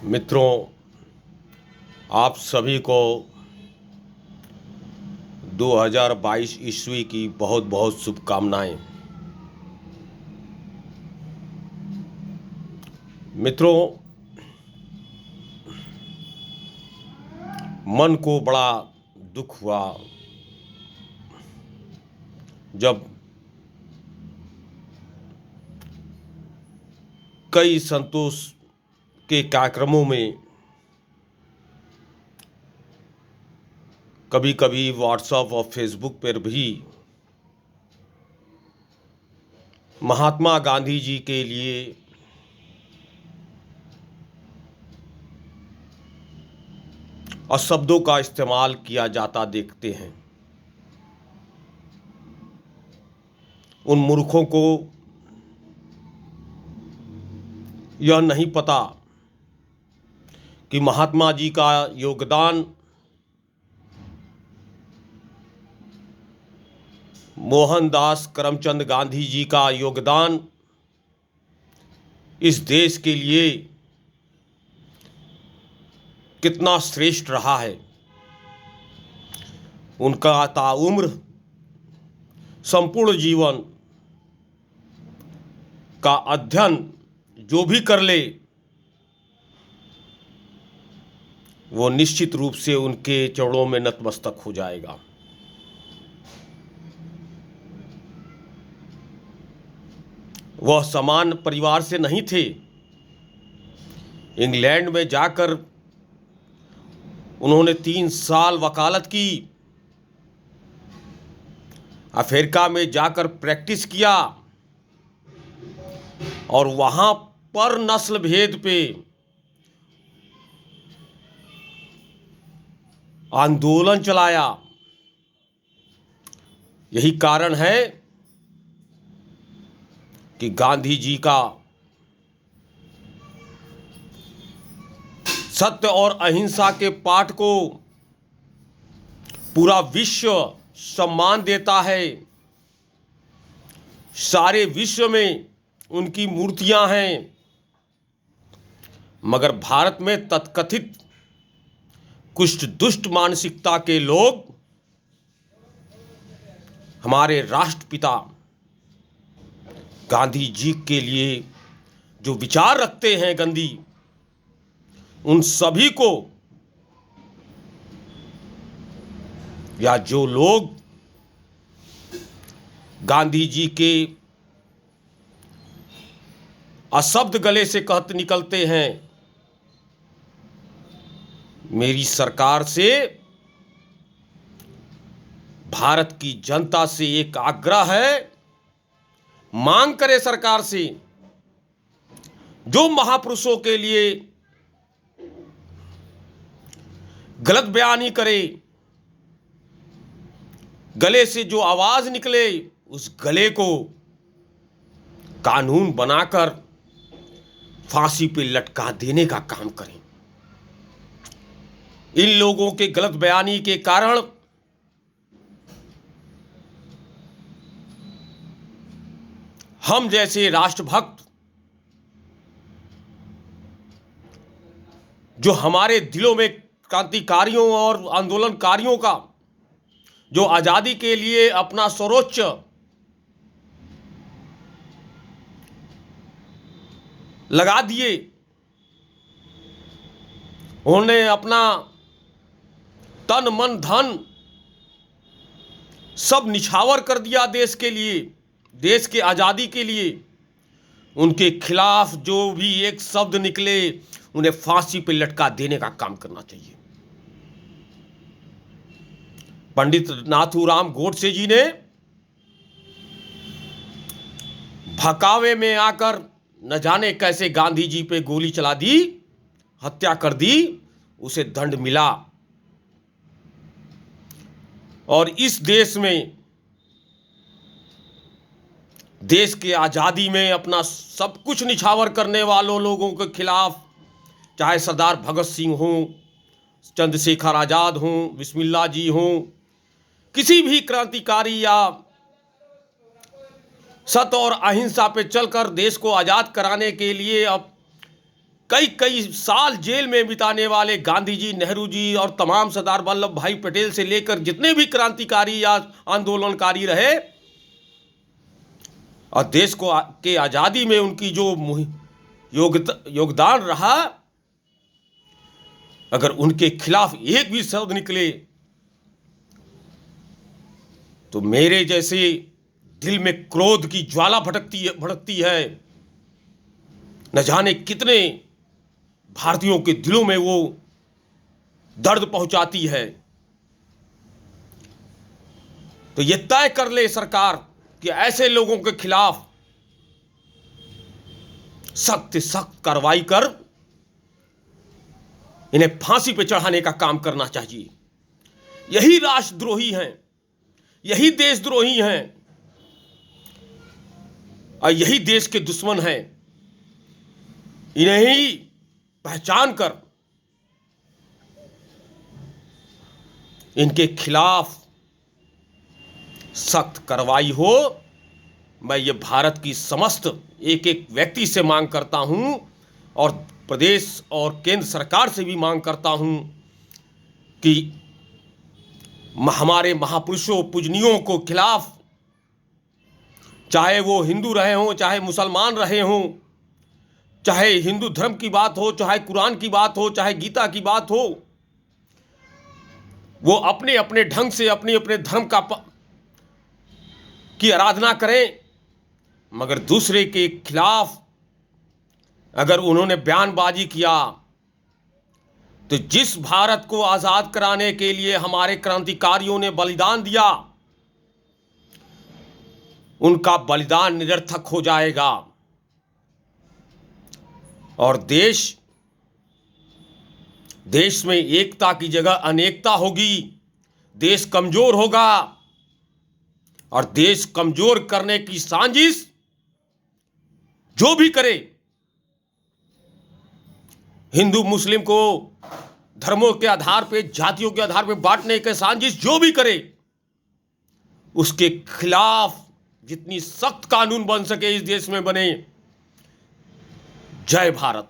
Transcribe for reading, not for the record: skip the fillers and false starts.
मित्रों, आप सभी को 2022 ईस्वी की बहुत बहुत शुभकामनाएं। मित्रों, मन को बड़ा दुख हुआ जब कई संतोष के कार्यक्रमों में कभी कभी व्हाट्सएप और फेसबुक पर भी महात्मा गांधी जी के लिए शब्दों का इस्तेमाल किया जाता देखते हैं। उन मूर्खों को यह नहीं पता कि महात्मा जी का योगदान मोहनदास करमचंद गांधी जी का योगदान इस देश के लिए कितना श्रेष्ठ रहा है। उनका ताउम्र संपूर्ण जीवन का अध्ययन जो भी कर ले वो निश्चित रूप से उनके चरणों में नतमस्तक हो जाएगा। वह समान परिवार से नहीं थे। इंग्लैंड में जाकर उन्होंने 3 साल वकालत की, अफ्रीका में जाकर प्रैक्टिस किया और वहां पर नस्ल भेद पे आंदोलन चलाया। यही कारण है कि गांधी जी का सत्य और अहिंसा के पाठ को पूरा विश्व सम्मान देता है। सारे विश्व में उनकी मूर्तियां हैं, मगर भारत में तथाकथित कुछ दुष्ट मानसिकता के लोग हमारे राष्ट्रपिता गांधी जी के लिए जो विचार रखते हैं गांधी, उन सभी को या जो लोग गांधी जी के अशब्द गले से कहते निकलते हैं, मेरी सरकार से भारत की जनता से एक आग्रह है, मांग करे सरकार से जो महापुरुषों के लिए गलत बयानी करे, गले से जो आवाज निकले उस गले को कानून बनाकर फांसी पे लटका देने का काम करें। इन लोगों के गलत बयानी के कारण हम जैसे राष्ट्रभक्त जो हमारे दिलों में क्रांतिकारियों और आंदोलनकारियों का जो आजादी के लिए अपना सर्वोच्च लगा दिए, उन्होंने अपना तन मन धन सब निछावर कर दिया देश के लिए, देश के आजादी के लिए। उनके खिलाफ जो भी एक शब्द निकले उन्हें फांसी पर लटका देने का काम करना चाहिए। पंडित नाथूराम गोडसे जी ने भकावे में आकर न जाने कैसे गांधी जी पे गोली चला दी, हत्या कर दी, उसे दंड मिला। और इस देश में देश की आजादी में अपना सब कुछ निछावर करने वालों लोगों के खिलाफ, चाहे सरदार भगत सिंह हों, चंद्रशेखर आजाद हों, बिस्मिल्लाह जी हों, किसी भी क्रांतिकारी या सत्य और अहिंसा पे चलकर देश को आजाद कराने के लिए अब कई कई साल जेल में बिताने वाले गांधी जी, नेहरू जी और तमाम सरदार वल्लभ भाई पटेल से लेकर जितने भी क्रांतिकारी या आंदोलनकारी रहे और देश को के आज़ादी में उनकी जो योगदान रहा, अगर उनके खिलाफ एक भी शब्द निकले तो मेरे जैसे दिल में क्रोध की ज्वाला भड़कती है। न जाने कितने भारतीयों के दिलों में वो दर्द पहुंचाती है। तो ये तय कर ले सरकार कि ऐसे लोगों के खिलाफ सख्त से सख्त कार्रवाई कर इन्हें फांसी पे चढ़ाने का काम करना चाहिए। यही राष्ट्रद्रोही हैं, यही देशद्रोही हैं और यही देश के दुश्मन हैं। इन्हें ही पहचान कर इनके खिलाफ सख्त कार्रवाई हो। मैं ये भारत की समस्त एक एक व्यक्ति से मांग करता हूं और प्रदेश और केंद्र सरकार से भी मांग करता हूं कि हमारे महापुरुषों पूजनियों को खिलाफ, चाहे वो हिंदू रहे हों, चाहे मुसलमान रहे हों, चाहे हिंदू धर्म की बात हो, चाहे कुरान की बात हो, चाहे गीता की बात हो, वो अपने अपने ढंग से अपने अपने धर्म की आराधना करें, मगर दूसरे के खिलाफ अगर उन्होंने बयानबाजी किया तो जिस भारत को आजाद कराने के लिए हमारे क्रांतिकारियों ने बलिदान दिया, उनका बलिदान निरर्थक हो जाएगा और देश में एकता की जगह अनेकता होगी। देश कमजोर होगा और देश कमजोर करने की साजिश जो भी करे, हिंदू मुस्लिम को धर्मों के आधार पे, जातियों के आधार पे बांटने के साजिश जो भी करे, उसके खिलाफ जितनी सख्त कानून बन सके इस देश में बने। जय भारत।